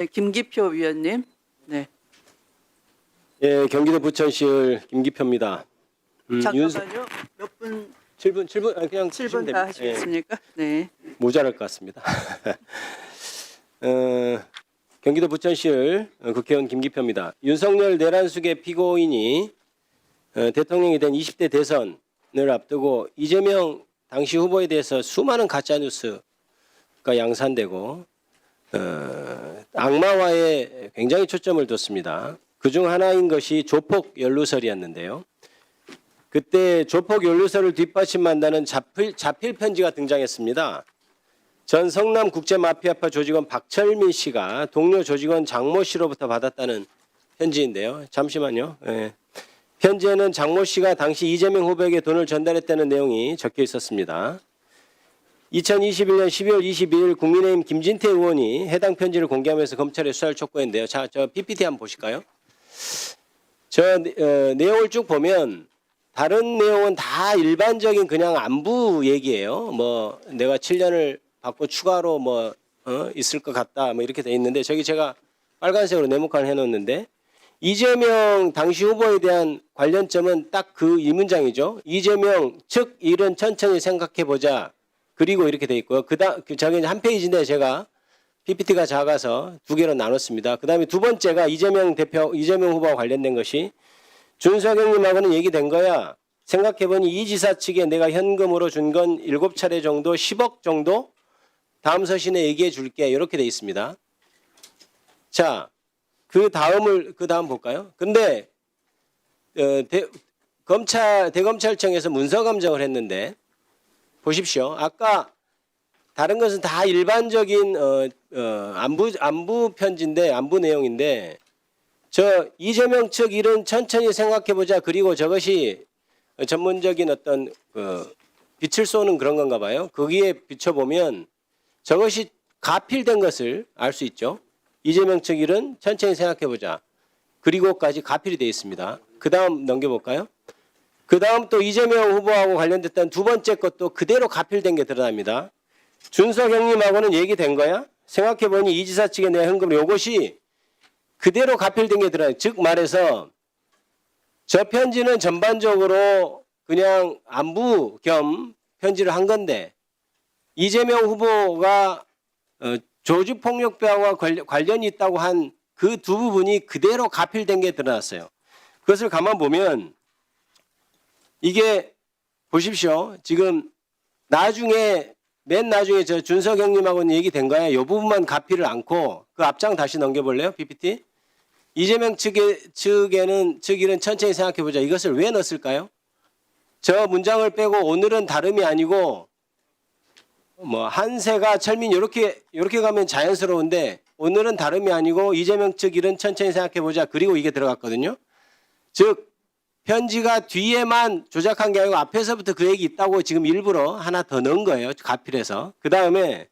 네, 김기표 위원님. 네. 예, 경기도 부천시의 김기표입니다. 잠깐만요. 몇 분? 7분 그냥 7분 다 하시겠습니까? 네. 모자랄 것 같습니다. 경기도 부천시의 국회의원 김기표입니다. 윤석열 내란숙의 피고인이 대통령이 된 20대 대선을 앞두고 이재명 당시 후보에 대해서 수많은 가짜뉴스가 양산되고 악마화에 굉장히 초점을 뒀습니다. 그중 하나인 것이 조폭 연루설이었는데요. 그때 조폭 연루설을 뒷받침한다는 자필 편지가 등장했습니다. 전 성남국제마피아파 조직원 박철민 씨가 동료 조직원 장모 씨로부터 받았다는 편지인데요. 잠시만요. 예. 편지에는 장모 씨가 당시 이재명 후보에게 돈을 전달했다는 내용이 적혀 있었습니다. 2021년 12월 22일 국민의힘 김진태 의원이 해당 편지를 공개하면서 검찰에 수사를 촉구했는데요. 자, 저 PPT 한번 보실까요? 내용을 쭉 보면 다른 내용은 다 일반적인 그냥 안부 얘기예요. 뭐 내가 7년을 받고 추가로 있을 것 같다 뭐 이렇게 돼 있는데 저기 제가 빨간색으로 네모칸 해놓는데 이재명 당시 후보에 대한 관련점은 딱 그 이 문장이죠. 이재명 측 일은 천천히 생각해보자. 그리고 이렇게 돼 있고요. 저기 한 페이지인데 제가 PPT가 작아서 두 개로 나눴습니다. 그다음에 두 번째가 이재명 후보와 관련된 것이 준석영님하고는 얘기된 거야. 생각해보니 이 지사 측에 내가 현금으로 준 건 7차례 정도 10억 정도 다음 서신에 얘기해 줄게. 이렇게 돼 있습니다. 자, 그 다음 볼까요? 근데 대검찰청에서 문서 감정을 했는데 보십시오. 아까 다른 것은 다 일반적인 안부 편지인데 안부 내용인데 저 이재명 측 일은 천천히 생각해보자. 그리고 저것이 전문적인 어떤 빛을 쏘는 그런 건가 봐요. 거기에 비춰보면 저것이 가필된 것을 알 수 있죠. 이재명 측 일은 천천히 생각해보자. 그리고까지 가필이 되어 있습니다. 그 다음 넘겨볼까요? 그 다음 또 이재명 후보하고 관련됐던 두 번째 것도 그대로 가필된 게 드러납니다. 준석 형님하고는 얘기된 거야? 생각해보니 이 지사 측에 내가 현금을 요것이 그대로 가필된 게 드러나요. 즉 말해서 저 편지는 전반적으로 그냥 안부 겸 편지를 한 건데 이재명 후보가 조직폭력배와 관련이 있다고 한 그 두 부분이 그대로 가필된 게 드러났어요. 그것을 가만 보면 이게 보십시오. 지금 맨 나중에 저 준석 형님하고는 얘기된 거야. 이 부분만 가필을 않고 그 앞장 다시 넘겨볼래요? PPT. 이재명 측 일은 천천히 생각해보자. 이것을 왜 넣었을까요? 저 문장을 빼고 오늘은 다름이 아니고 한세가 철민 이렇게 가면 자연스러운데 오늘은 다름이 아니고 이재명 측 일은 천천히 생각해보자. 그리고 이게 들어갔거든요. 즉 편지가 뒤에만 조작한 게 아니고 앞에서부터 그 얘기 있다고 지금 일부러 하나 더 넣은 거예요. 가필해서. 그 다음에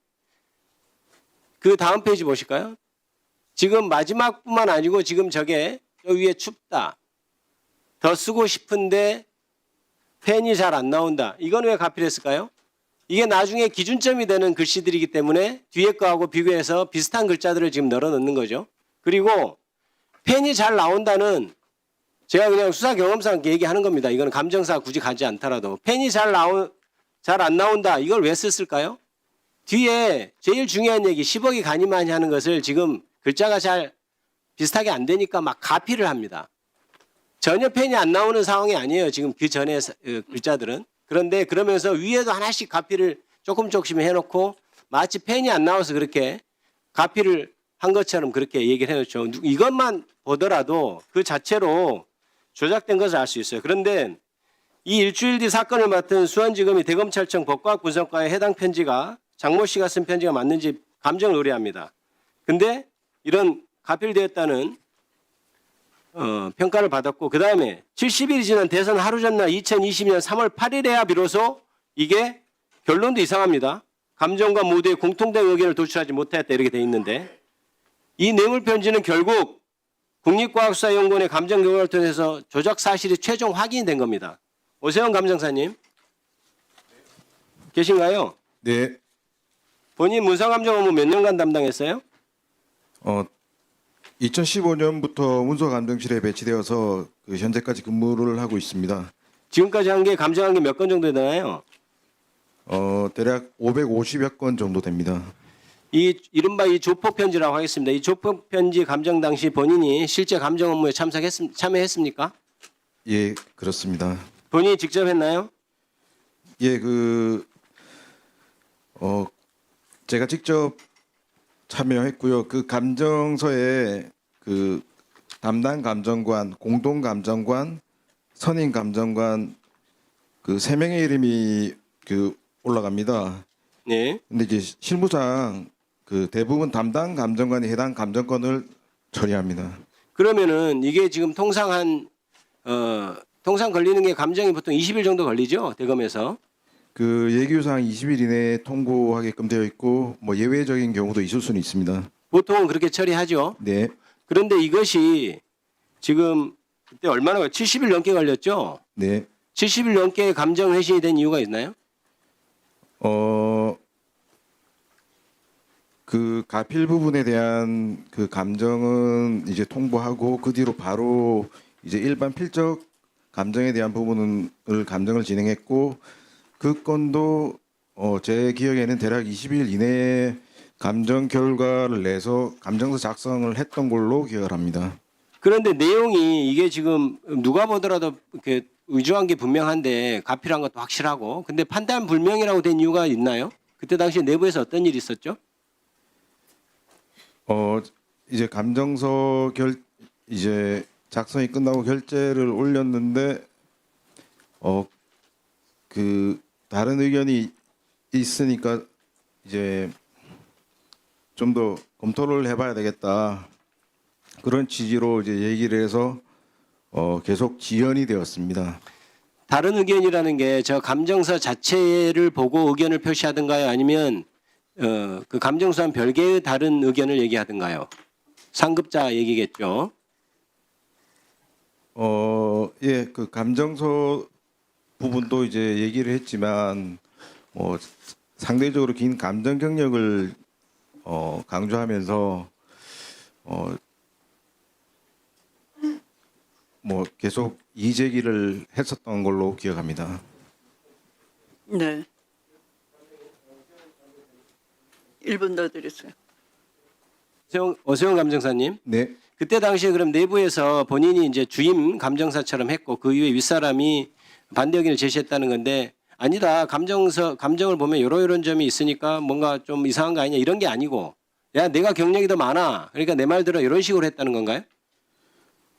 그 다음 페이지 보실까요? 지금 마지막뿐만 아니고 지금 저게 저 위에 춥다. 더 쓰고 싶은데 펜이 잘 안 나온다. 이건 왜 가필했을까요? 이게 나중에 기준점이 되는 글씨들이기 때문에 뒤에 거하고 비교해서 비슷한 글자들을 지금 널어 넣는 거죠. 그리고 펜이 잘 나온다는 제가 그냥 수사 경험상 얘기하는 겁니다. 이거는 감정사 굳이 가지 않더라도 펜이 잘 안 나온다. 이걸 왜 썼을까요? 뒤에 제일 중요한 얘기 10억이 가니마니 하는 것을 지금 글자가 잘 비슷하게 안 되니까 막 가필을 합니다. 전혀 펜이 안 나오는 상황이 아니에요. 지금 그 전에 글자들은. 그런데 그러면서 위에도 하나씩 가필을 조금씩 해놓고 마치 펜이 안 나와서 그렇게 가필을 한 것처럼 그렇게 얘기를 해놓죠. 이것만 보더라도 그 자체로 조작된 것을 알 수 있어요. 그런데 이 일주일 뒤 사건을 맡은 수원지검이 대검찰청 법과학분석과의 해당 편지가 장모 씨가 쓴 편지가 맞는지 감정을 의뢰합니다. 근데 이런 가필되었다는 평가를 받았고 그 다음에 70일이 지난 대선 하루 전날 2020년 3월 8일에야 비로소 이게 결론도 이상합니다. 감정과 모두의 공통된 의견을 도출하지 못했다 이렇게 돼 있는데 이 뇌물편지는 결국 국립과학수사연구원의 감정 경과를 통해서 조작 사실이 최종 확인이 된 겁니다. 오세훈 감정사님 계신가요? 네. 본인 문서감정 업무 몇 년간 담당했어요? 2015년부터 문서감정실에 배치되어서 현재까지 근무를 하고 있습니다. 지금까지 한 게 감정한 게 몇 건 정도 되나요? 대략 550여 건 정도 됩니다. 이 이른바 이 조폭 편지라고 하겠습니다. 이 조폭 편지 감정 당시 본인이 실제 감정 업무에 참여했습니까? 예, 그렇습니다. 본인이 직접 했나요? 예, 제가 직접 참여했고요. 그 감정서에 그 담당 감정관, 공동 감정관, 선임 감정관 그 세 명의 이름이 올라갑니다. 네. 근데 이제 실무상 그 대부분 담당 감정관이 해당 감정권을 처리합니다. 그러면은 이게 지금 통상 걸리는 게 감정이 보통 20일 정도 걸리죠? 대검에서. 그 예규상 20일 이내에 통보하게끔 되어 있고 뭐 예외적인 경우도 있을 수는 있습니다. 보통은 그렇게 처리하죠. 네, 그런데 이것이 지금 그때 얼마나 70일 넘게 걸렸죠? 네. 70일 넘게 감정 회신이 된 이유가 있나요? 그 가필 부분에 대한 그 감정은 이제 통보하고 그 뒤로 바로 이제 일반 필적 감정에 대한 부분을 감정을 진행했고 그 건도 제 기억에는 대략 20일 이내에 감정 결과를 내서 감정서 작성을 했던 걸로 기억을 합니다. 그런데 내용이 이게 지금 누가 보더라도 이렇게 의조한 게 분명한데 가필한 것도 확실하고 근데 판단 불명이라고 된 이유가 있나요? 그때 당시 내부에서 어떤 일이 있었죠? 이제 감정서 이제 작성이 끝나고 결재를 올렸는데 그 다른 의견이 있으니까 이제 좀 더 검토를 해봐야 되겠다 그런 취지로 이제 얘기를 해서 계속 지연이 되었습니다. 다른 의견이라는 게 저 감정서 자체를 보고 의견을 표시하든가요? 아니면 그 감정서와는 별개의 다른 의견을 얘기하든가요? 상급자 얘기겠죠. 예, 그 감정서 부분도 이제 얘기를 했지만 상대적으로 긴 감정 경력을 강조하면서 계속 이의 제기를 했었던 걸로 기억합니다. 네. 1분 더 드렸어요. 오세훈 감정사님. 네, 그때 당시에 그럼 내부에서 본인이 이제 주임 감정사처럼 했고 그 이후에 윗사람이 반대 의견을 제시했다는 건데 아니다 감정을 보면 이런 점이 있으니까 뭔가 좀 이상한 거 아니냐 이런 게 아니고 야 내가 경력이 더 많아 그러니까 내 말 들어 이런 식으로 했다는 건가요?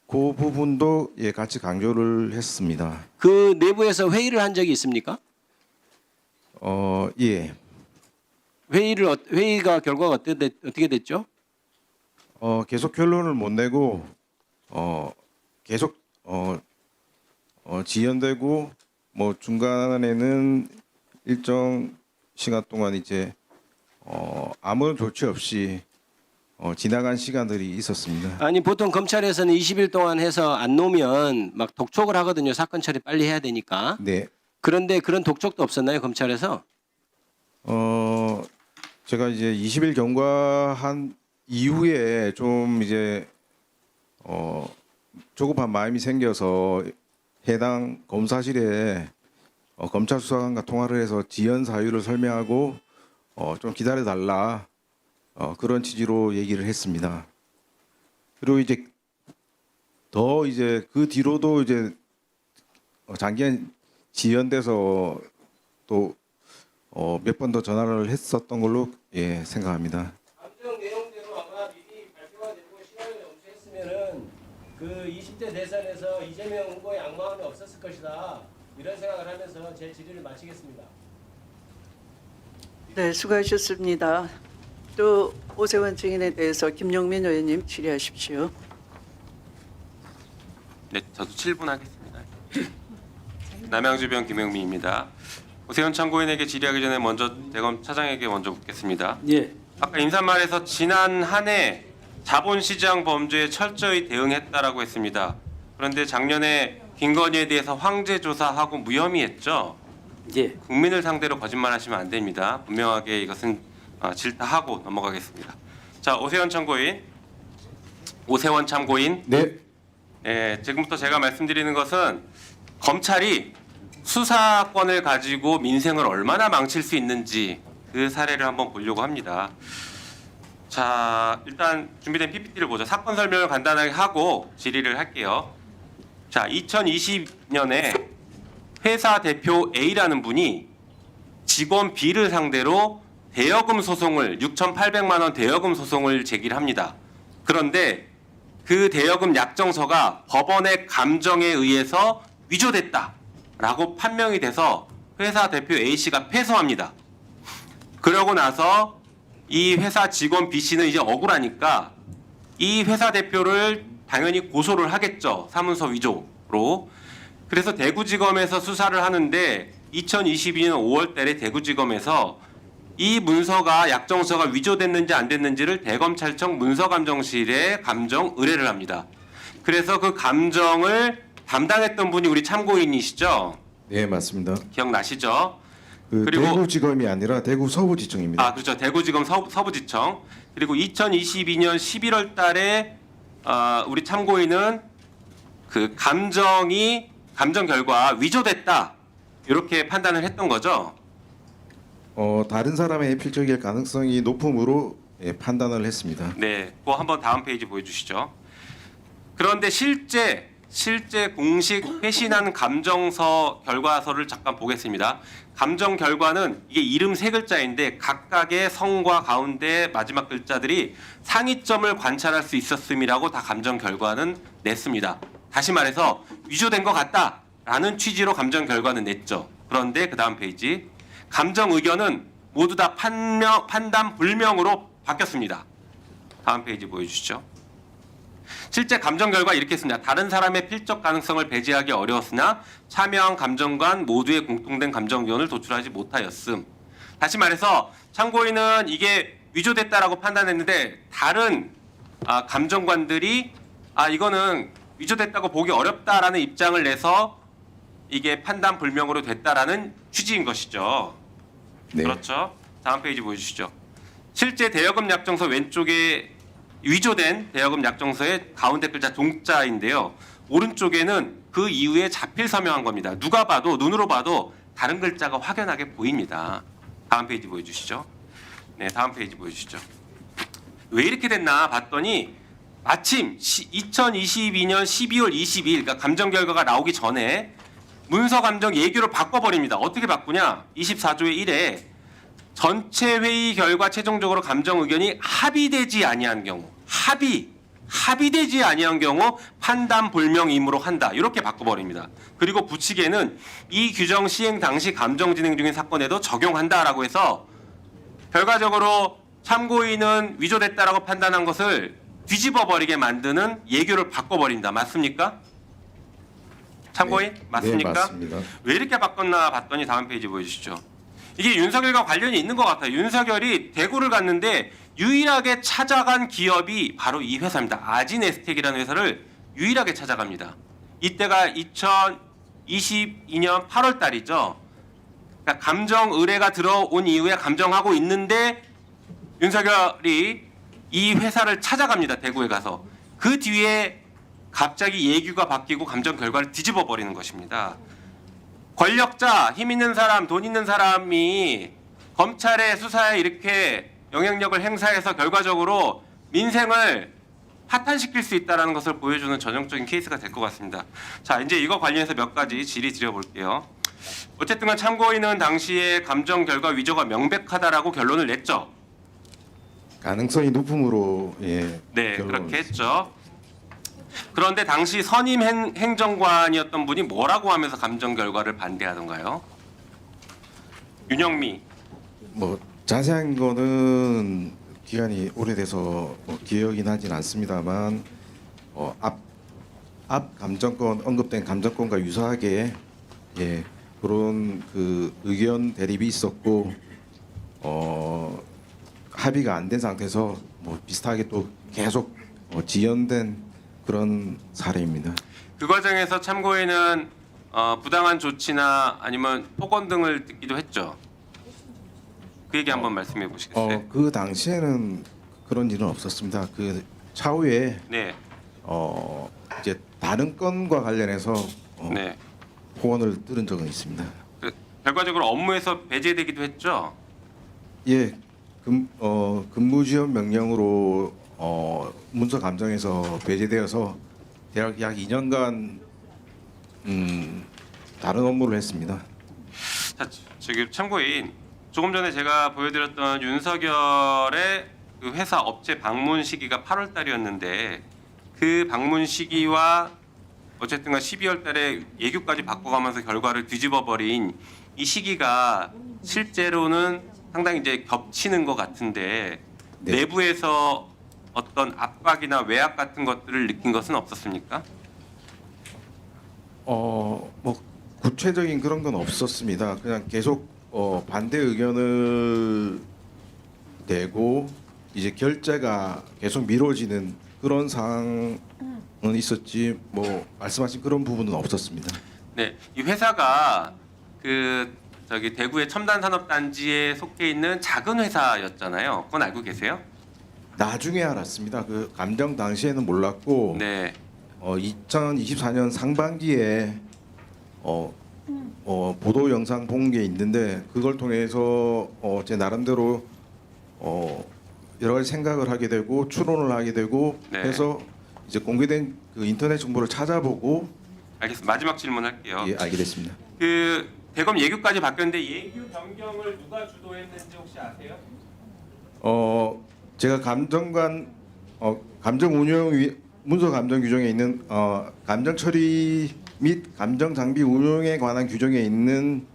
그 부분도 예 같이 강조를 했습니다. 그 내부에서 회의를 한 적이 있습니까? 예, 회의가 결과가 어떻게 됐죠? 계속 결론을 못 내고 계속 지연되고 뭐 중간에는 일정 시간 동안 이제 아무런 조치 없이 지나간 시간들이 있었습니다. 아니 보통 검찰에서는 20일 동안 해서 안 놓으면 막 독촉을 하거든요. 사건 처리 빨리 해야 되니까. 네, 그런데 그런 독촉도 없었나요 검찰에서? 제가 이제 20일 경과한 이후에 좀 이제 조급한 마음이 생겨서 해당 검사실에 검찰 수사관과 통화를 해서 지연 사유를 설명하고 좀 기다려 달라 그런 취지로 얘기를 했습니다. 그리고 이제 더 이제 그 뒤로도 이제 장기간 지연돼서 또 몇 번 더 전화를 했었던 걸로 예 생각합니다. 감정 내용대로 아마 미리 발표가 되고 시간이 엄수했으면은 그 20대 대선에서 이재명 후보의 악마음이 없었을 것이다 이런 생각을 하면서 제 질의를 마치겠습니다. 네, 수고하셨습니다. 또 오세훈 증인에 대해서 김용민 의원님 질의하십시오. 네, 저도 7분 하겠습니다. 남양주병 김영민입니다. 오세훈 참고인에게 질의하기 전에 먼저 대검 차장에게 먼저 묻겠습니다. 예. 아까 인사말에서 지난 한 해 자본시장 범죄에 철저히 대응했다라고 했습니다. 그런데 작년에 김건희에 대해서 황제 조사하고 무혐의했죠. 예. 국민을 상대로 거짓말하시면 안 됩니다. 분명하게 이것은 질타하고 넘어가겠습니다. 자, 오세훈 참고인, 오세원 참고인. 네. 예, 지금부터 제가 말씀드리는 것은 검찰이 수사권을 가지고 민생을 얼마나 망칠 수 있는지 그 사례를 한번 보려고 합니다. 자, 일단 준비된 PPT를 보죠. 사건 설명을 간단하게 하고 질의를 할게요. 자, 2020년에 회사 대표 A라는 분이 직원 B를 상대로 대여금 소송을 6,800만 원 대여금 소송을 제기를 합니다. 그런데 그 대여금 약정서가 법원의 감정에 의해서 위조됐다라고 판명이 돼서 회사 대표 A 씨가 패소합니다. 그러고 나서 이 회사 직원 B 씨는 이제 억울하니까 이 회사 대표를 당연히 고소를 하겠죠. 사문서 위조로. 그래서 대구지검에서 수사를 하는데 2022년 5월 달에 대구지검에서 이 문서가 약정서가 위조됐는지 안 됐는지를 대검찰청 문서감정실에 감정 의뢰를 합니다. 그래서 그 감정을 담당했던 분이 우리 참고인이시죠? 네, 맞습니다. 기억나시죠? 그 그리고- 대구지검이 아니라 대구 서부지청입니다. 아, 그렇죠. 대구지검 서부지청. 그리고 2022년 11월 달에 우리 참고인은 그 감정 결과 위조됐다. 이렇게 판단을 했던 거죠. 다른 사람의 필적일 가능성이 높음으로 예, 판단을 했습니다. 네, 그거 한번 다음 페이지 보여주시죠. 그런데 실제 공식 회신한 감정서 결과서를 잠깐 보겠습니다. 감정 결과는 이게 이름 세 글자인데 각각의 성과 가운데 마지막 글자들이 상이점을 관찰할 수 있었음이라고 다 감정 결과는 냈습니다. 다시 말해서 위조된 것 같다라는 취지로 감정 결과는 냈죠. 그런데 그 다음 페이지 감정 의견은 모두 다 판단 불명으로 바뀌었습니다. 다음 페이지 보여주시죠. 실제 감정 결과 이렇게 했습니다. 다른 사람의 필적 가능성을 배제하기 어려웠으나 참여한 감정관 모두의 공통된 감정 의견을 도출하지 못하였음. 다시 말해서 참고인은 이게 위조됐다라고 판단했는데 다른 감정관들이 이거는 위조됐다고 보기 어렵다라는 입장을 내서 이게 판단 불명으로 됐다라는 취지인 것이죠. 네. 그렇죠. 다음 페이지 보여주시죠. 실제 대여금 약정서 왼쪽에 위조된 대여금 약정서의 가운데 글자 동자인데요. 오른쪽에는 그 이후에 자필 서명한 겁니다. 누가 봐도 눈으로 봐도 다른 글자가 확연하게 보입니다. 다음 페이지 보여주시죠. 네, 다음 페이지 보여주시죠. 왜 이렇게 됐나 봤더니 마침 2022년 12월 22일 그러니까 감정 결과가 나오기 전에 문서 감정 예규를 바꿔버립니다. 어떻게 바꾸냐? 24조의 1에 전체 회의 결과 최종적으로 감정 의견이 합의되지 아니한 경우 합의되지 아니한 경우 판단 불명임으로 한다. 이렇게 바꿔버립니다. 그리고 붙이게는 이 규정 시행 당시 감정 진행 중인 사건에도 적용한다라고 해서 결과적으로 참고인은 위조됐다라고 판단한 것을 뒤집어버리게 만드는 예규를 바꿔버린다. 맞습니까? 참고인 네. 맞습니까? 네, 맞습니다. 왜 이렇게 바꿨나 봤더니 다음 페이지 보여주시죠. 이게 윤석열과 관련이 있는 것 같아요. 윤석열이 대구를 갔는데 유일하게 찾아간 기업이 바로 이 회사입니다. 아진에스텍이라는 회사를 유일하게 찾아갑니다. 이때가 2022년 8월 달이죠. 그러니까 감정 의뢰가 들어온 이후에 감정하고 있는데 윤석열이 이 회사를 찾아갑니다. 대구에 가서. 그 뒤에 갑자기 예규가 바뀌고 감정 결과를 뒤집어 버리는 것입니다. 권력자, 힘 있는 사람, 돈 있는 사람이 검찰의 수사에 이렇게 영향력을 행사해서 결과적으로 민생을 파탄시킬 수 있다는 것을 보여주는 전형적인 케이스가 될 것 같습니다. 자, 이제 이거 관련해서 몇 가지 질의 드려볼게요. 어쨌든 간 참고인은 당시에 감정 결과 위조가 명백하다라고 결론을 냈죠. 가능성이 높음으로 예. 네, 결론을 그렇게 했죠. 그런데 당시 선임 행정관이었던 분이 뭐라고 하면서 감정 결과를 반대하던가요? 윤영미. 뭐 자세한 거는 기간이 오래돼서 기억이 나진 않습니다만 앞 감정권 언급된 감정권과 유사하게 예 그런 그 의견 대립이 있었고 합의가 안 된 상태에서 뭐 비슷하게 또 계속 지연된 그런 사례입니다. 그 과정에서 참고인은 부당한 조치나 아니면 폭언 등을 듣기도 했죠. 그 얘기 한번 말씀해 보시겠어요? 그 당시에는 그런 일은 없었습니다. 그 차후에 네. 이제 다른 건과 관련해서 네. 호언을 들은 적은 있습니다. 결과적으로 업무에서 배제되기도 했죠. 예, 근무 지원 명령으로 문서 감정에서 배제되어서 대략 약 2년간 다른 업무를 했습니다. 자, 저기 참고인 조금 전에 제가 보여드렸던 윤석열의 그 회사 업체 방문 시기가 8월 달이었는데 그 방문 시기와 어쨌든간 12월 달에 예규까지 바꿔가면서 결과를 뒤집어 버린 이 시기가 실제로는 상당히 이제 겹치는 것 같은데 네. 내부에서 어떤 압박이나 외압 같은 것들을 느낀 것은 없었습니까? 뭐 구체적인 그런 건 없었습니다. 그냥 계속 반대 의견을 내고 이제 결제가 계속 미뤄지는 그런 상황은 있었지 뭐 말씀하신 그런 부분은 없었습니다. 네, 이 회사가 그 저기 대구의 첨단산업단지에 속해 있는 작은 회사였잖아요. 그건 알고 계세요? 나중에 알았습니다. 그 감정 당시에는 몰랐고 네, 2024년 상반기에 보도 영상 본 게 있는데 그걸 통해서 제 나름대로 여러 가지 생각을 하게 되고 추론을 하게 되고 네. 해서 이제 공개된 그 인터넷 정보를 찾아보고 알겠습니다. 마지막 질문할게요. 예, 알게 됐습니다. 그 대검 예규까지 바뀌었는데 예규 변경을 누가 주도했는지 혹시 아세요? 제가 감정관 감정 운영 문서 감정 규정에 있는 감정 처리 및 감정 장비 운용에 관한 규정에 있는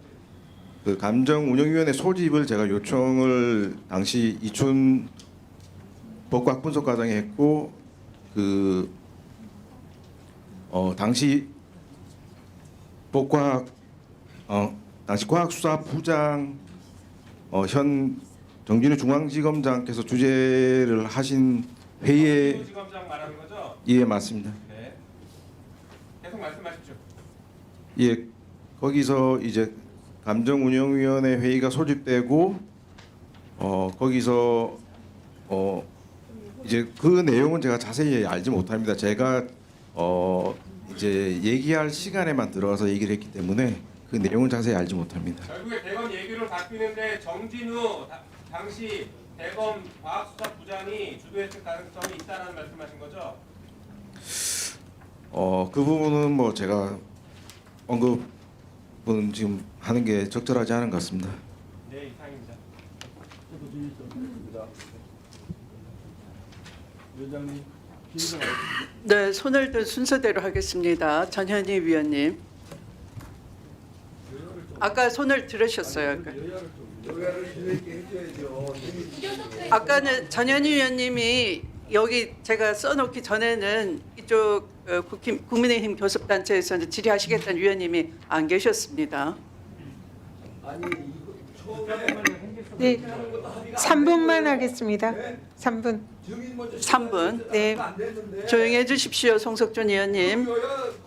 그 감정 운영위원회 소집을 제가 요청을 당시 이춘 법과학 분석과장에 했고 그 당시 법과학 당시 과학수사부장 현 정진우 중앙지검장께서 주재를 하신 회의에 지검장 말하는 거죠? 예 맞습니다. 네. 계속 말씀하십시오. 예 거기서 이제 감정운영위원회 회의가 소집되고 거기서 이제 그 내용은 제가 자세히 알지 못합니다. 제가 이제 얘기할 시간에만 들어가서 얘기를 했기 때문에 그 내용은 자세히 알지 못합니다. 결국에 대검 예규를 바뀌는데 정진우 당시 대검 과학수사부장이 주도했을 가능성이 있다는 말씀하신 거죠? 그 부분은 뭐 제가 언급은 지금 하는 게 적절하지 않은 것 같습니다. 네, 이상입니다. 네, 손을 든 순서대로 하겠습니다. 전현희 위원님. 아까 손을 들으셨어요. 아까는 전현희 위원님이 여기 제가 써놓기 전에는 이쪽 국민의힘 교섭단체에서 이제 질의하시겠다는 위원님이 안 계셨습니다. 네, 3분만 하겠습니다. 3분. 3분. 네, 조용히 해주십시오, 송석준 의원님.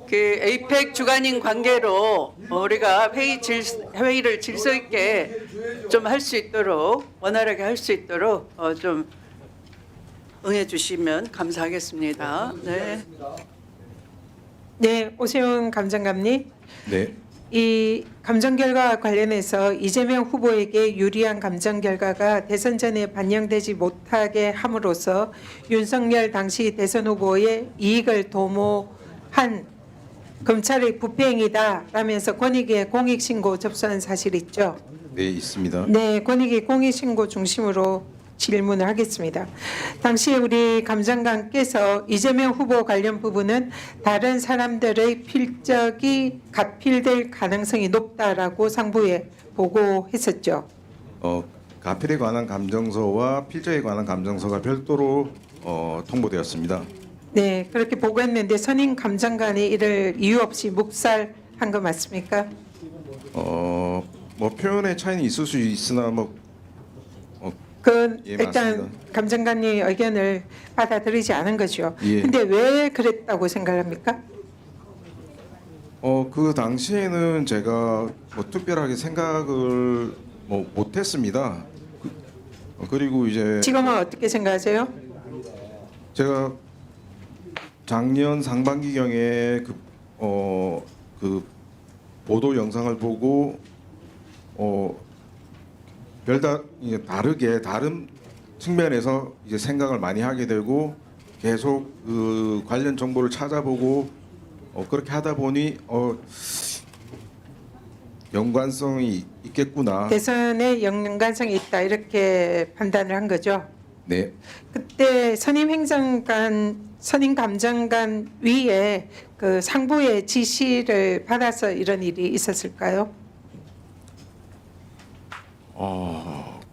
그 에이펙 주관인 관계로 우리가 회의를 질서 있게 좀 할 수 있도록 원활하게 할 수 있도록 좀 응해 주시면 감사하겠습니다. 네. 네, 오세훈 감정감님. 네. 이 감정 결과와 관련해서 이재명 후보에게 유리한 감정 결과가 대선 전에 반영되지 못하게 함으로써 윤석열 당시 대선 후보의 이익을 도모한 검찰의 부패행위다라면서 권익위에 공익신고 접수한 사실 있죠? 네 있습니다. 네, 권익위 공익신고 중심으로 질문을 하겠습니다. 당시 우리 감정관께서 이재명 후보 관련 부분은 다른 사람들의 필적이 가필될 가능성이 높다라고 상부에 보고했었죠. 가필에 관한 감정서와 필적에 관한 감정서가 별도로 통보되었습니다. 네, 그렇게 보고했는데 선임 감정관이 이를 이유 없이 묵살한 거 맞습니까? 뭐 표현의 차이는 있을 수 있으나 그 예, 일단 맞습니다. 감정관의 의견을 받아들이지 않은 거죠. 예. 근데 왜 그랬다고 생각합니까? 그 당시에는 제가 뭐 특별하게 생각을 뭐 못했습니다. 그리고 이제 지금은 어떻게 생각하세요? 제가 작년 상반기경에 그 보도 영상을 보고 이제 다르게 다른 측면에서 이제 생각을 많이 하게 되고 계속 그 관련 정보를 찾아보고 그렇게 하다 보니 연관성이 있겠구나. 대선에 연관성이 있다 이렇게 판단을 한 거죠. 네. 그때 선임 감정관 위에 그 상부의 지시를 받아서 이런 일이 있었을까요?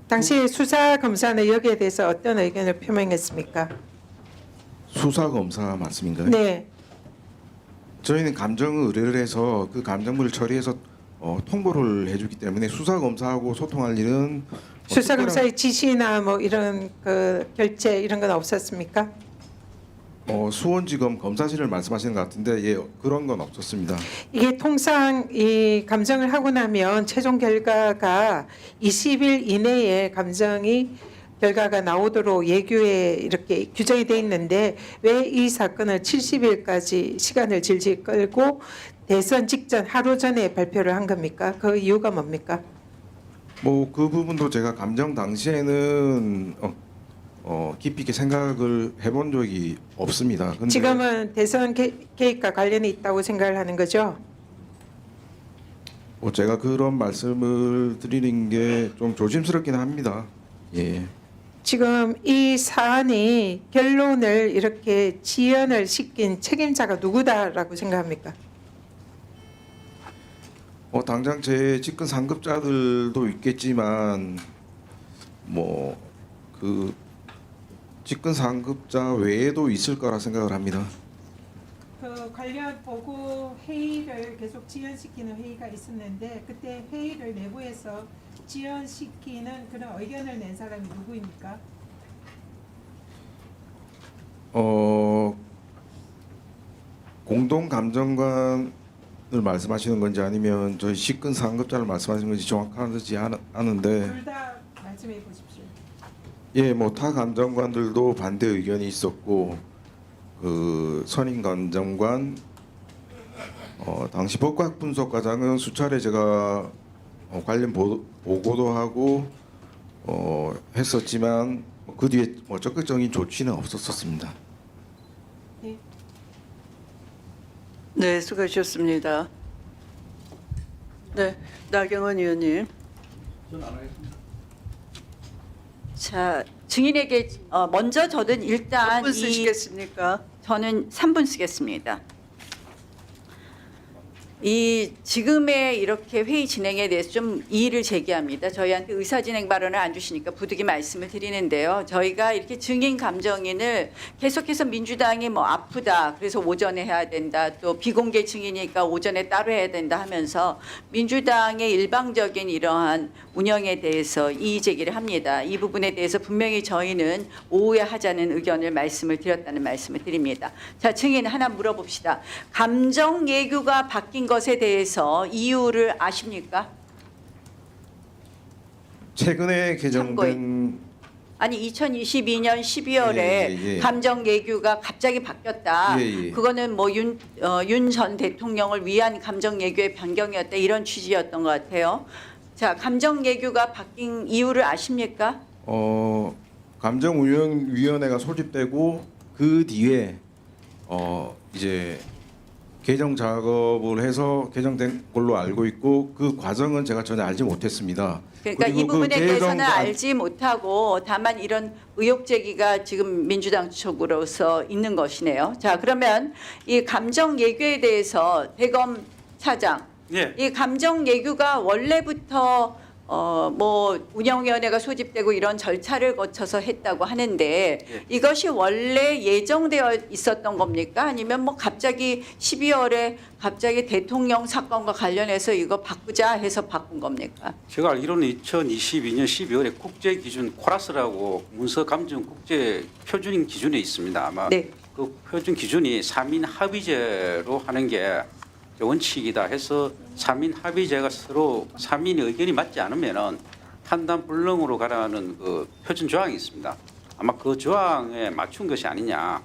당시 수사 검사는 여기에 대해서 어떤 의견을 표명했습니까? 수사 검사 말씀인가요? 네, 저희는 감정 의뢰를 해서 그 감정물을 처리해서 통보를 해주기 때문에 수사 검사하고 소통할 일은 수사 검사의 지시나 뭐 이런 그 결재 이런 건 없었습니까? 수원지검 검사실을 말씀하시는 것 같은데 예 그런 건 없었습니다. 이게 통상 이 감정을 하고 나면 최종 결과가 20일 이내에 결과가 나오도록 예규에 이렇게 규정이 돼 있는데 왜 이 사건을 70일까지 시간을 질질 끌고 대선 직전 하루 전에 발표를 한 겁니까? 그 이유가 뭡니까? 뭐 그 부분도 제가 감정 당시에는 깊이 있게 생각을 해본 적이 없습니다. 근데 지금은 대선 개입과 관련이 있다고 생각을 하는 거죠? 제가 그런 말씀을 드리는 게 좀 조심스럽긴 합니다. 예. 지금 이 사안이 결론을 이렇게 지연을 시킨 책임자가 누구다라고 생각합니까? 당장 제 직근 상급자들도 있겠지만 뭐 그 직근 상급자 외에도 있을 거라 생각을 합니다. 그 관련 보고 회의를 계속 지연시키는 회의가 있었는데 그때 회의를 내부에서 지연시키는 그런 의견을 낸 사람이 누구입니까? 공동 감정관을 말씀하시는 건지 아니면 저희 직근 상급자를 말씀하시는 건지 정확하지 않은데 둘 다 말씀해 보십시오. 예, 뭐 타 감정관들도 반대 의견이 있었고 그 선임 감정관 당시 법학 분석과장은 수차례 제가 관련 보고도 하고 했었지만 그 뒤에 뭐 적극적인 조치는 없었었습니다. 네. 네, 수고하셨습니다. 네, 나경원 의원님. 자, 증인에게 먼저 저는 일단 몇 분 쓰시겠습니까? 저는 3분 쓰겠습니다. 이 지금의 이렇게 회의 진행에 대해서 좀 이의를 제기합니다. 저희한테 의사진행 발언을 안 주시니까 부득이 말씀을 드리는데요. 저희가 이렇게 증인 감정인을 계속해서 민주당이 뭐 아프다, 그래서 오전에 해야 된다, 또 비공개 증인이니까 오전에 따로 해야 된다 하면서 민주당의 일방적인 이러한 운영에 대해서 이의 제기를 합니다. 이 부분에 대해서 분명히 저희는 오후에 하자는 의견을 말씀을 드렸다는 말씀을 드립니다. 자, 증인 하나 물어봅시다. 감정 예규가 바뀐 것에 대해서 이유를 아십니까? 최근에 개정된 아니 2022년 12월에 예. 감정 예규가 갑자기 바뀌었다. 예. 그거는 뭐 윤 전 대통령을 위한 감정 예규의 변경이었다, 이런 취지였던 것 같아요. 자, 감정 예규가 바뀐 이유를 아십니까? 감정운영위원회가 소집되고 그 뒤에 이제 개정 작업을 해서 개정된 걸로 알고 있고 그 과정은 제가 전혀 알지 못했습니다. 그러니까 그리고 이 부분에 그 대해서는 개정안- 알지 못하고 다만 이런 의혹 제기가 지금 민주당 쪽으로서 있는 것이네요. 자, 그러면 이 감정 예규에 대해서 대검 차장, 예. 이 감정 예규가 원래부터 뭐 운영위원회가 소집되고 이런 절차를 거쳐서 했다고 하는데 이것이 원래 예정되어 있었던 겁니까? 아니면 뭐 갑자기 12월에 갑자기 대통령 사건과 관련해서 이거 바꾸자 해서 바꾼 겁니까? 제가 알기로는 2022년 12월에 국제 기준 코라스라고 문서 감정 국제 표준 기준이 있습니다. 아마 네. 그 표준 기준이 3인 합의제로 하는 게 원칙이다 해서 3인 합의제가 서로 3인의 의견이 맞지 않으면은 판단 불능으로 가라는 그 표준 조항이 있습니다. 아마 그 조항에 맞춘 것이 아니냐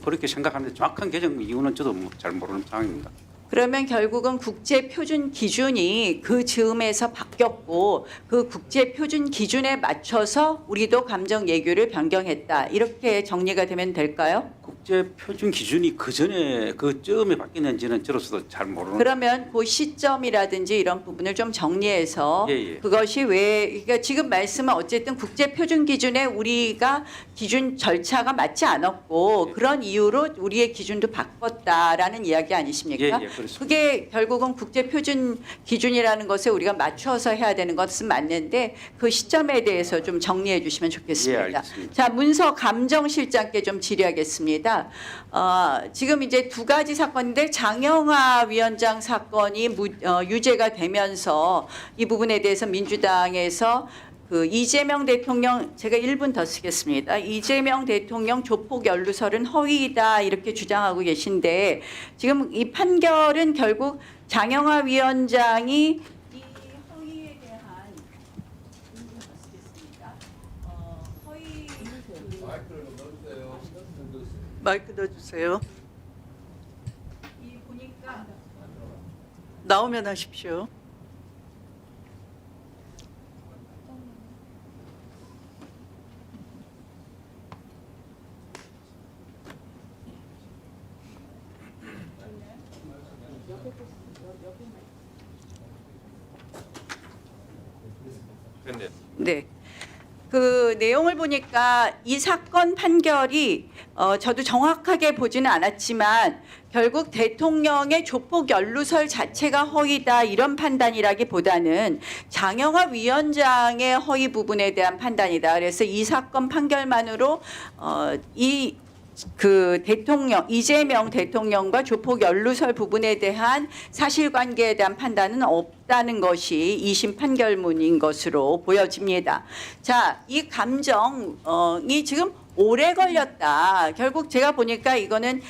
그렇게 생각하는데 정확한 개정 이유는 저도 잘 모르는 상황입니다. 그러면 결국은 국제 표준 기준이 그 즈음에서 바뀌었고 그 국제 표준 기준에 맞춰서 우리도 감정 예규를 변경했다. 이렇게 정리가 되면 될까요? 국제 표준 기준이 그 전에 그 쯤에 바뀌는지는 저로서도 잘 모르는. 그러면 그 시점이라든지 이런 부분을 좀 정리해서 예. 그것이 왜 그러니까 지금 말씀은 어쨌든 국제 표준 기준에 우리가 기준 절차가 맞지 않았고 그런 이유로 우리의 기준도 바꿨다라는 이야기 아니십니까? 예, 그렇습니다. 그게 결국은 국제 표준 기준이라는 것에 우리가 맞춰서 해야 되는 것은 맞는데 그 시점에 대해서 좀 정리해 주시면 좋겠습니다. 예, 알겠습니다. 자, 문서 감정실장께 좀 질의하겠습니다. 지금 이제 두 가지 사건인데 장영하 위원장 사건이 유죄가 되면서 이 부분에 대해서 민주당에서 그 이재명 대통령 제가 1분 더 쓰겠습니다. 이재명 대통령 조폭 연루설은 허위이다 이렇게 주장하고 계신데 지금 이 판결은 결국 장영하 위원장이 이 허위에 대한 1분 더 쓰겠습니다. 허위 마이크 넣어주세요. 이 보니까 나오면 하십시오. 네. 그 내용을 보니까 이 사건 판결이 저도 정확하게 보지는 않았지만 결국 대통령의 조폭 연루설 자체가 허위다 이런 판단이라기보다는 장영하 위원장의 허위 부분에 대한 판단이다. 그래서 이 사건 판결만으로 그 대통령 이재명 대통령과 조폭 연루설 부분에 대한 사실관계에 대한 판단은 없다는 것이 2심 판결문인 것으로 보여집니다. 자, 이 감정이 지금 오래 걸렸다. 결국 제가 보니까 이거는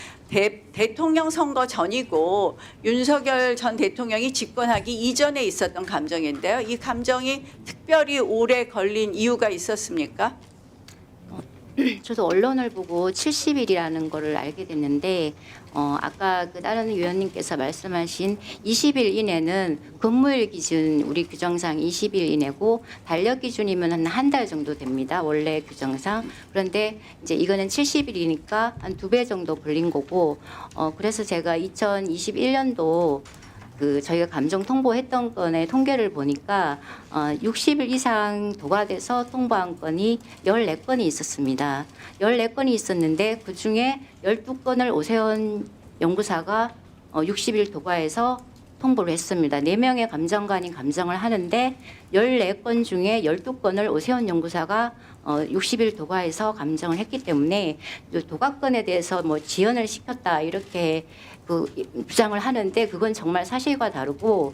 대통령 선거 전이고 윤석열 전 대통령이 집권하기 이전에 있었던 감정인데요. 이 감정이 특별히 오래 걸린 이유가 있었습니까? 저도 언론을 보고 70일이라는 거를 알게 됐는데 아까 그 다른 위원님께서 말씀하신 20일 이내는 근무일 기준 우리 규정상 20일 이내고 달력 기준이면 한 달 정도 됩니다. 원래 규정상. 그런데 이제 이거는 70일이니까 한 2배 정도 걸린 거고 그래서 제가 2021년도 그 저희가 감정 통보했던 건의 통계를 보니까 60일 이상 도과돼서 통보한 건이 14건이 있었습니다. 14건이 있었는데 그중에 12건을 오세훈 연구사가 60일 도과해서 통보를 했습니다. 4명의 감정관이 감정을 하는데 14건 중에 12건을 오세훈 연구사가 60일 도과해서 감정을 했기 때문에 도과건에 대해서 뭐 지연을 시켰다 이렇게 그 주장을 하는데 그건 정말 사실과 다르고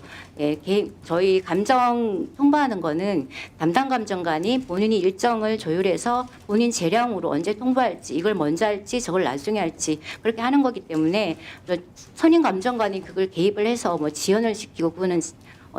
저희 감정 통보하는 거는 담당 감정관이 본인이 일정을 조율해서 본인 재량으로 언제 통보할지 이걸 먼저 할지 저걸 나중에 할지 그렇게 하는 거기 때문에 선임 감정관이 그걸 개입을 해서 뭐 지연을 시키고 그거는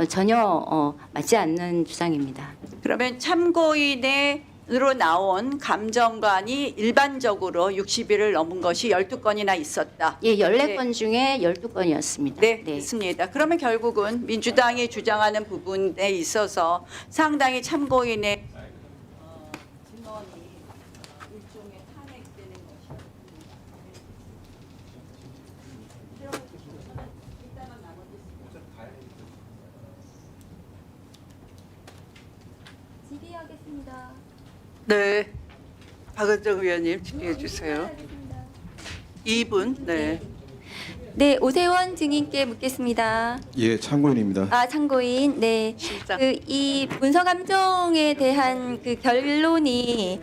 전혀 맞지 않는 주장입니다. 그러면 참고인으로 나온 감정관이 일반적으로 60일을 넘은 것이 12건이나 있었다. 예, 14건 중에 12건이었습니다. 네, 있습니다. 그러면 결국은 민주당이 주장하는 부분에 있어서 상당히 참고인의 증언이 일종의 탄핵되는 것이었습니다. 질의하겠습니다. 네, 박은정 위원님 질의해 주세요. 2분. 네. 네, 오세원 증인께 묻겠습니다. 예, 참고인입니다. 아, 참고인. 네. 실장. 이 문서 감정에 대한 그 결론이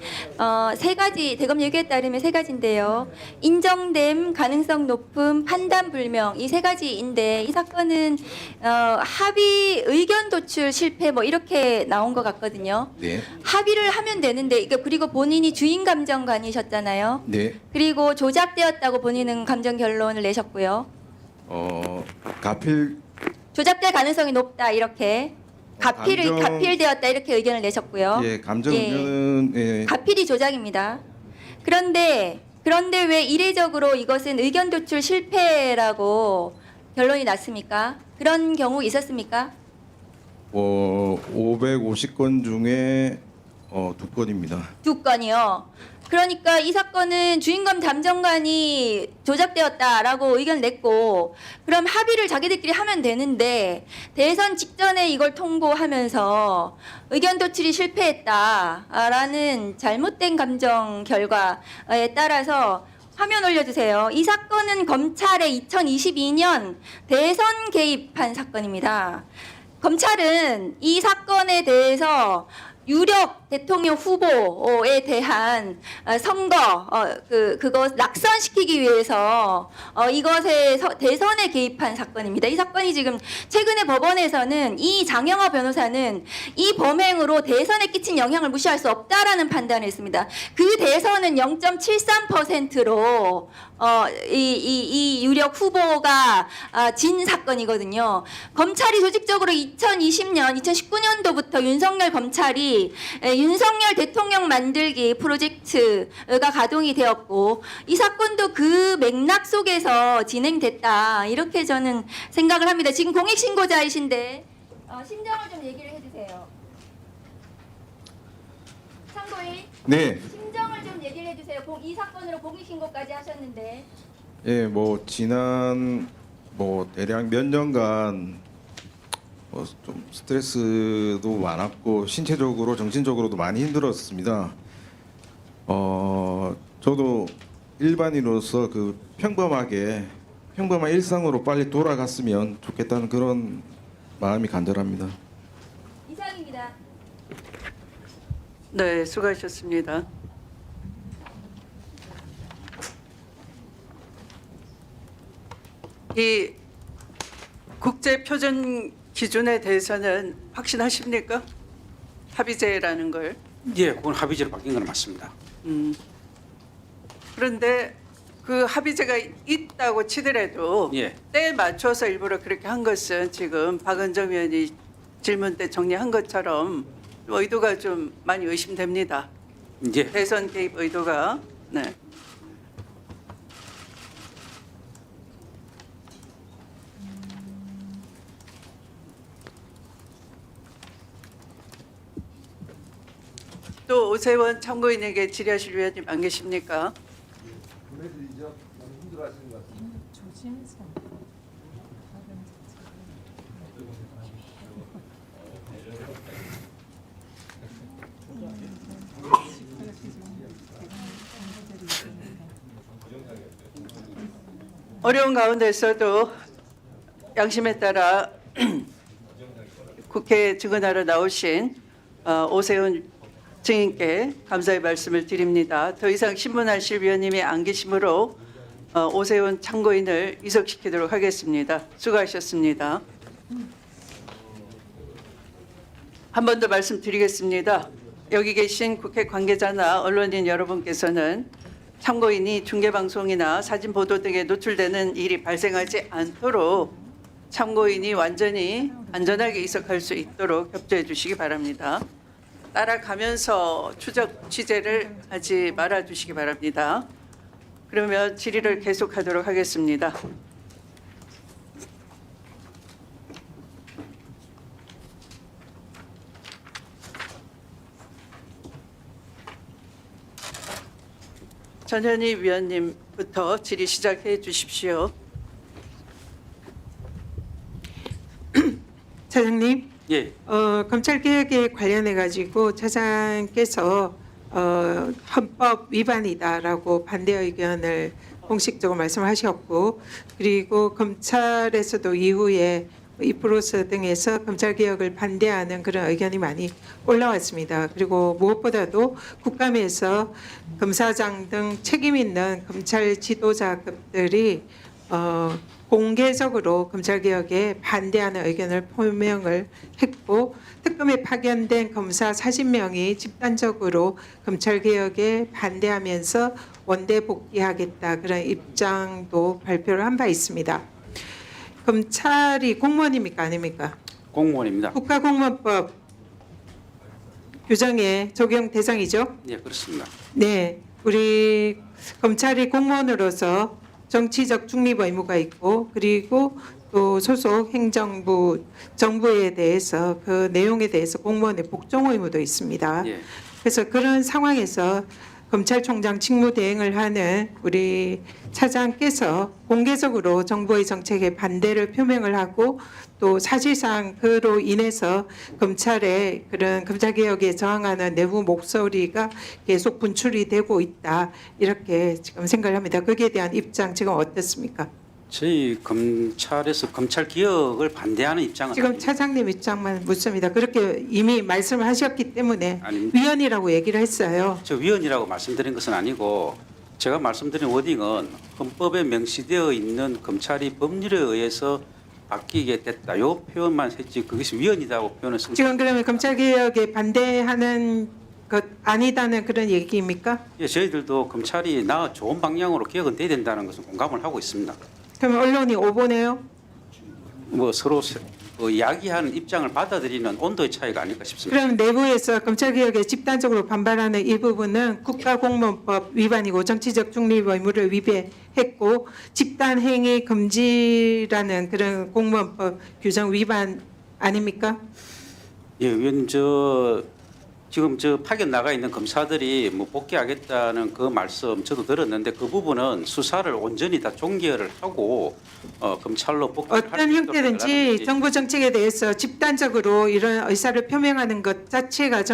세 가지 대검 얘기에 따르면 세 가지인데요. 인정됨, 가능성 높음, 판단 불명 이 세 가지인데 이 사건은 합의 의견 도출 실패 뭐 이렇게 나온 것 같거든요. 네. 합의를 하면 되는데 그리고 본인이 주인 감정관이셨잖아요. 네. 그리고 조작되었다고 본인은 감정 결론을 내셨고요. 가필 조작될 가능성이 높다 이렇게 가필되었다 이렇게 의견을 내셨고요. 예, 감정 예. 의견은 예, 가필이 조작입니다. 그런데 그런데 왜 이례적으로 이것은 의견 도출 실패라고 결론이 났습니까? 그런 경우 있었습니까? 550건 중에 2건입니다. 2건이요. 그러니까 이 사건은 주인검 담정관이 조작되었다라고 의견을 냈고 그럼 합의를 자기들끼리 하면 되는데 대선 직전에 이걸 통보하면서 의견 도출이 실패했다라는 잘못된 감정 결과에 따라서 화면 올려주세요. 이 사건은 검찰의 2022년 대선 개입한 사건입니다. 검찰은 이 사건에 대해서 유력 대통령 후보에 대한 선거 그거 낙선시키기 위해서 이것에 대선에 개입한 사건입니다. 이 사건이 지금 최근에 법원에서는 이 장영하 변호사는 이 범행으로 대선에 끼친 영향을 무시할 수 없다라는 판단을 했습니다. 그 대선은 0.73%로 이 유력 후보가 진 사건이거든요. 검찰이 조직적으로 2020년, 2019년도부터 윤석열 검찰이 윤석열 대통령 만들기 프로젝트가 가동이 되었고 이 사건도 그 맥락 속에서 진행됐다. 이렇게 저는 생각을 합니다. 지금 공익신고자이신데 심정을 좀 얘기를 해주세요. 참고인. 네. 심정을 좀 얘기를 해주세요. 이 사건으로 공익신고까지 하셨는데. 예, 뭐 지난 대략 몇 년간 좀 스트레스도 많았고 신체적으로 정신적으로도 많이 힘들었습니다. 저도 일반인으로서 그 평범한 일상으로 빨리 돌아갔으면 좋겠다는 그런 마음이 간절합니다. 이상입니다. 네, 수고하셨습니다. 이 국제 표준 기준에 대해서는 확신하십니까? 합의제라는 걸. 예, 그건 합의제로 바뀐 건 맞습니다. 그런데 그 합의제가 있다고 치더라도 예. 때에 맞춰서 일부러 그렇게 한 것은 지금 박은정 의원이 질문 때 정리한 것처럼 의도가 좀 많이 의심됩니다. 예. 대선 개입 의도가. 네. 또 오세원 참고인에게 질의하실 위원님 안 계십니까? 어려운 가운데서도 양심에 따라 국회에 증언하러 나오신 오세훈 증인께 감사의 말씀을 드립니다. 더 이상 신문하실 위원님이 안 계시므로 오세훈 참고인을 이석시키도록 하겠습니다. 수고하셨습니다. 한 번 더 말씀드리겠습니다. 여기 계신 국회 관계자나 언론인 여러분께서는 참고인이 중계방송이나 사진 보도 등에 노출되는 일이 발생하지 않도록 참고인이 완전히 안전하게 이석할 수 있도록 협조해 주시기 바랍니다. 따라가면서 추적 취재를 하지 말아 주시기 바랍니다. 그러면 질의를 계속하도록 하겠습니다. 전현희 위원님부터 질의 시작해 주십시오. 차장님, 예. 검찰개혁에 관련해 가지고 차장께서 헌법 위반이다라고 반대 의견을 공식적으로 말씀하셨고, 그리고 검찰에서도 이후에 이프로스 등에서 검찰개혁을 반대하는 그런 의견이 많이 올라왔습니다. 그리고 무엇보다도 국감에서 검사장 등 책임 있는 검찰 지도자급들이 공개적으로 검찰개혁에 반대하는 의견을 표명을 했고, 특검에 파견된 검사 40명이 집단적으로 검찰개혁에 반대하면서 원대 복귀하겠다 그런 입장도 발표를 한 바 있습니다. 검찰이 공무원입니까 아닙니까? 공무원입니다. 국가공무원법 규정의 적용 대상이죠? 예, 그렇습니다. 네. 우리 검찰이 공무원으로서 정치적 중립 의무가 있고 그리고 또 소속 행정부 정부에 대해서 그 내용에 대해서 공무원의 복종 의무도 있습니다. 예. 그래서 그런 상황에서 검찰총장 직무 대행을 하는 우리 차장께서 공개적으로 정부의 정책에 반대를 표명을 하고 또 사실상 그로 인해서 검찰의 그런 검찰개혁에 저항하는 내부 목소리가 계속 분출이 되고 있다 이렇게 지금 생각을 합니다. 거기에 대한 입장 지금 어떻습니까? 저희 검찰에서 검찰 개혁을 반대하는 입장은 지금 아닙니다. 차장님 입장만 묻습니다. 그렇게 이미 말씀을 하셨기 때문에 아닙니다. 위헌이라고 얘기를 했어요. 저 위헌이라고 말씀드린 것은 아니고 제가 말씀드린 워딩은 헌법에 명시되어 있는 검찰이 법률에 의해서 바뀌게 됐다. 이 표현만 했지 그것이 위헌이라고 표현을 쓴 지금 그러면 검찰개혁에 반대하는 것 아니다는 그런 얘기입니까? 예, 저희들도 검찰이 나 좋은 방향으로 개혁은 돼야 된다는 것은 공감을 하고 있습니다. 그러면 언론이 오보네요? 뭐 서로 이야기하는 입장을 받아들이는 온도의 차이가 아닐까 싶습니다. 그럼 내부에서 검찰개혁에 집단적으로 반발하는 이 부분은 국가공무원법 위반이고 정치적 중립 의무를 위배했고 집단행위 금지라는 그런 공무원법 규정 위반 아닙니까? 예, 의원님 지금 파견 나가 있는 검사들이 뭐 복귀하겠다는 그 말씀 저도 들었는데 그 부분은 수사를 온전히 다 종결을 하고 검찰로 복귀할 수 어떤 있도록 형태든지 해달라는 정부 정책에 대해서 집단적으로 이런 의사를 표명하는 것 자체가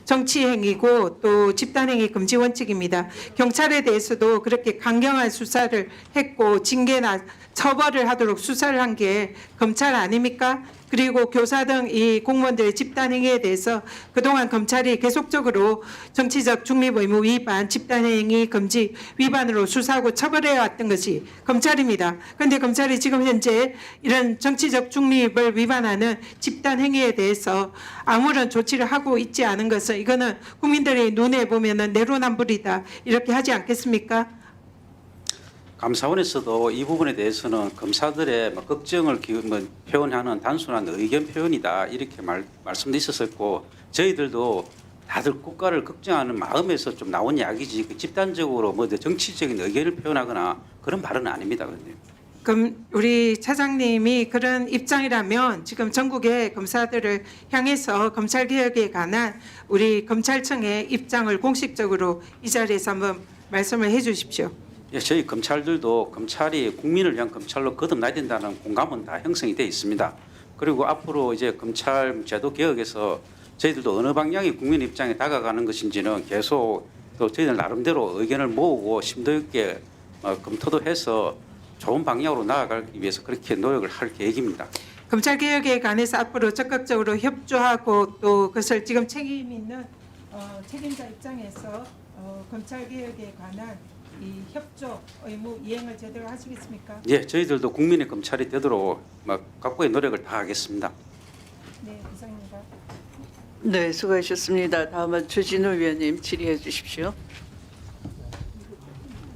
정치 행위고 또 집단행위 금지 원칙입니다. 경찰에 대해서도 그렇게 강경한 수사를 했고 징계나 처벌을 하도록 수사를 한 게 검찰 아닙니까? 그리고 교사 등 이 공무원들의 집단행위에 대해서 그동안 검찰이 계속적으로 정치적 중립 의무 위반, 집단행위 금지 위반으로 수사하고 처벌해 왔던 것이 검찰입니다. 그런데 검찰이 지금 현재 이런 정치적 중립을 위반하는 집단행위에 대해서 아무런 조치를 하고 있지 않은 것은 이거는 국민들의 눈에 보면은 내로남불이다 이렇게 하지 않겠습니까? 감사원에서도 이 부분에 대해서는 검사들의 걱정을 표현하는 단순한 의견 표현이다 이렇게 말씀도 있었었고 저희들도 다들 국가를 걱정하는 마음에서 좀 나온 이야기지 그 집단적으로 뭐 정치적인 의견을 표현하거나 그런 발언은 아닙니다. 그런데. 그럼 우리 차장님이 그런 입장이라면 지금 전국의 검사들을 향해서 검찰개혁에 관한 우리 검찰청의 입장을 공식적으로 이 자리에서 한번 말씀을 해 주십시오. 예, 저희 검찰들도 검찰이 국민을 위한 검찰로 거듭나야 된다는 공감은 다 형성이 되어 있습니다. 그리고 앞으로 이제 검찰 제도 개혁에서 저희들도 어느 방향이 국민 입장에 다가가는 것인지는 계속 또 저희들 나름대로 의견을 모으고 심도 있게 검토도 해서 좋은 방향으로 나아가기 위해서 그렇게 노력을 할 계획입니다. 검찰개혁에 관해서 앞으로 적극적으로 협조하고 또 그것을 지금 책임 있는 책임자 입장에서 검찰개혁에 관한 이 협조 의무 이행을 제대로 하시겠습니까? 예, 저희들도 국민의 검찰이 되도록 각고의 노력을 다하겠습니다. 네, 이상입니다. 네, 수고하셨습니다. 다음은 주진우 위원님 질의해 주십시오.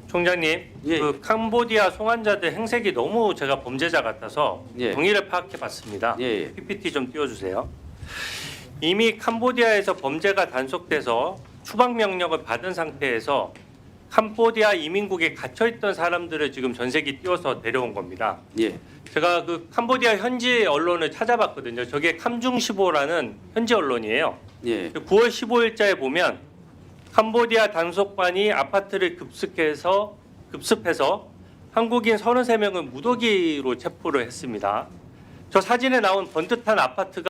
총장님, 예. 그 캄보디아 송환자들 행색이 너무 제가 범죄자 같아서 예. 동의를 파악해봤습니다. 예. PPT 좀 띄워주세요. 이미 캄보디아에서 범죄가 단속돼서 추방 명령을 받은 상태에서 캄보디아 이민국에 갇혀있던 사람들을 지금 전세기 띄워서 데려온 겁니다. 예. 제가 그 캄보디아 현지 언론을 찾아봤거든요. 저게 캄중시보라는 현지 언론이에요. 예. 9월 15일자에 보면 캄보디아 단속반이 아파트를 급습해서 한국인 33명을 무더기로 체포를 했습니다. 저 사진에 나온 번듯한 아파트가